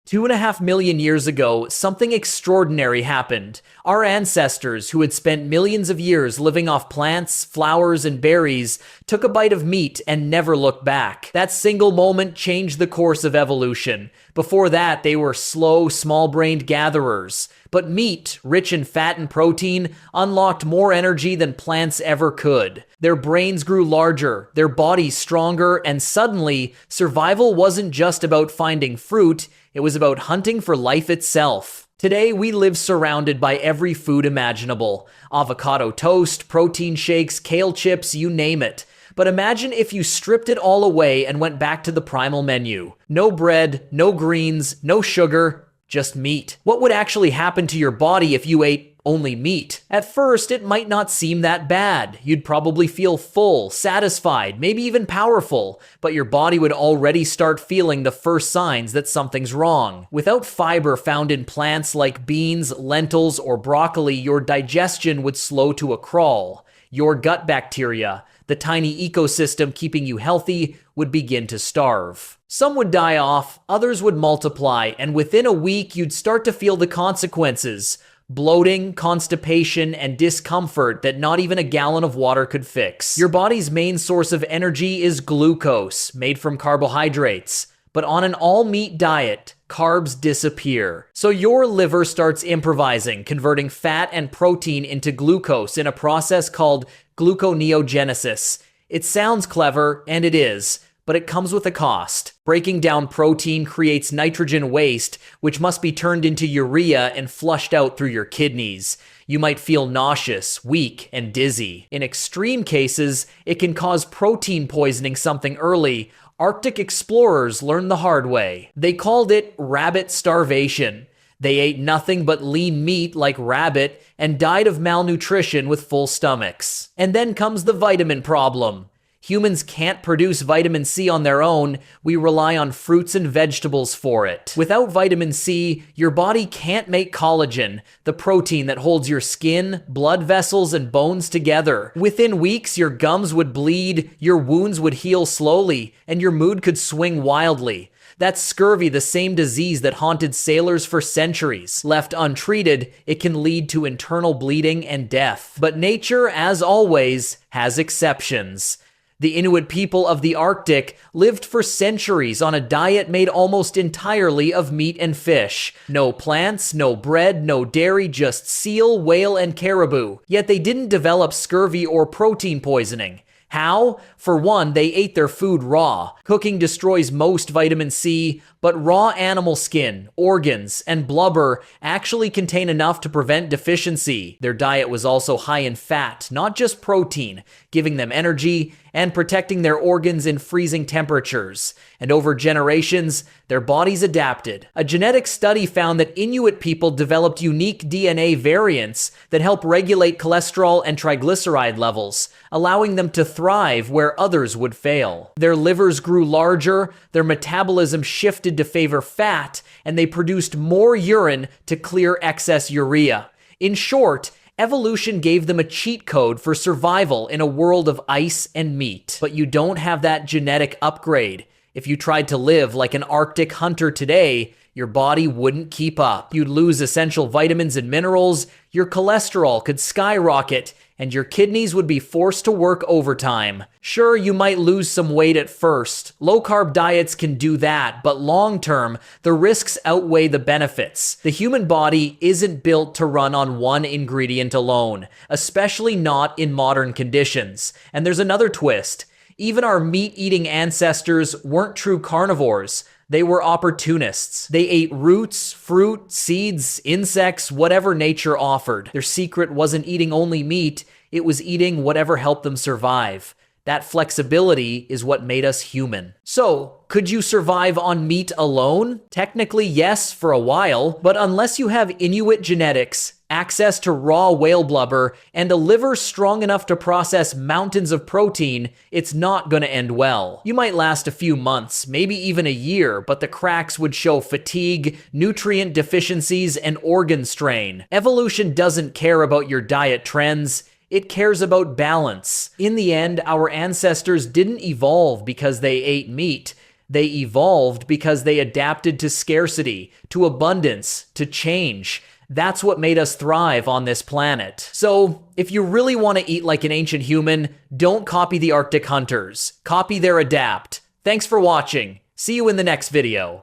2.5 million years ago, something extraordinary happened. Our ancestors, who had spent millions of years living off plants, flowers, and berries, took a bite of meat and never looked back. That single moment changed the course of evolution. Before that, they were slow, small-brained gatherers. But meat, rich in fat and protein, unlocked more energy than plants ever could. Their brains grew larger, their bodies stronger, and suddenly, survival wasn't just about finding fruit, it was about hunting for life itself. Today, we live surrounded by every food imaginable. Avocado toast, protein shakes, kale chips, you name it. But imagine if you stripped it all away and went back to the primal menu. No bread, no greens, no sugar, just meat. What would actually happen to your body if you ate only meat? At first, it might not seem that bad. You'd probably feel full, satisfied, maybe even powerful, but your body would already start feeling the first signs that something's wrong. Without fiber found in plants like beans, lentils, or broccoli, your digestion would slow to a crawl. Your gut bacteria, the tiny ecosystem keeping you healthy, would begin to starve. Some would die off, others would multiply, and within a week you'd start to feel the consequences. Bloating, constipation, and discomfort that not even a gallon of water could fix. Your body's main source of energy is glucose, made from carbohydrates. But on an all-meat diet, carbs disappear. So your liver starts improvising, converting fat and protein into glucose in a process called gluconeogenesis. It sounds clever, and it is, but it comes with a cost. Breaking down protein creates nitrogen waste, which must be turned into urea and flushed out through your kidneys. You might feel nauseous, weak, and dizzy. In extreme cases, it can cause protein poisoning something early. Arctic explorers learned the hard way. They called it rabbit starvation. They ate nothing but lean meat like rabbit and died of malnutrition with full stomachs. And then comes the vitamin problem. Humans can't produce vitamin C on their own, we rely on fruits and vegetables for it. Without vitamin C, your body can't make collagen, the protein that holds your skin, blood vessels, and bones together. Within weeks, your gums would bleed, your wounds would heal slowly, and your mood could swing wildly. That's scurvy, the same disease that haunted sailors for centuries. Left untreated, it can lead to internal bleeding and death. But nature, as always, has exceptions. The Inuit people of the Arctic lived for centuries on a diet made almost entirely of meat and fish. No plants, no bread, no dairy, just seal, whale, and caribou. Yet they didn't develop scurvy or protein poisoning. How? For one, they ate their food raw. Cooking destroys most vitamin C, but raw animal skin, organs, and blubber actually contain enough to prevent deficiency. Their diet was also high in fat, not just protein, giving them energy and protecting their organs in freezing temperatures. And over generations, their bodies adapted. A genetic study found that Inuit people developed unique DNA variants that help regulate cholesterol and triglyceride levels, allowing them to thrive where others would fail. Their livers grew larger, their metabolism shifted to favor fat, and they produced more urine to clear excess urea. In short, evolution gave them a cheat code for survival in a world of ice and meat. But you don't have that genetic upgrade. If you tried to live like an Arctic hunter today, your body wouldn't keep up. You'd lose essential vitamins and minerals, your cholesterol could skyrocket, and your kidneys would be forced to work overtime. Sure, you might lose some weight at first. Low-carb diets can do that, but long-term, the risks outweigh the benefits. The human body isn't built to run on one ingredient alone, especially not in modern conditions. And there's another twist. Even our meat-eating ancestors weren't true carnivores. They were opportunists. They ate roots, fruit, seeds, insects, whatever nature offered. Their secret wasn't eating only meat, it was eating whatever helped them survive. That flexibility is what made us human. So, could you survive on meat alone? Technically, yes, for a while, but unless you have Inuit genetics, access to raw whale blubber, and a liver strong enough to process mountains of protein, it's not gonna end well. You might last a few months, maybe even a year, but the cracks would show fatigue, nutrient deficiencies, and organ strain. Evolution doesn't care about your diet trends. It cares about balance. In the end, our ancestors didn't evolve because they ate meat. They evolved because they adapted to scarcity, to abundance, to change. That's what made us thrive on this planet. So, if you really want to eat like an ancient human, don't copy the Arctic hunters. Copy their adapt. Thanks for watching. See you in the next video.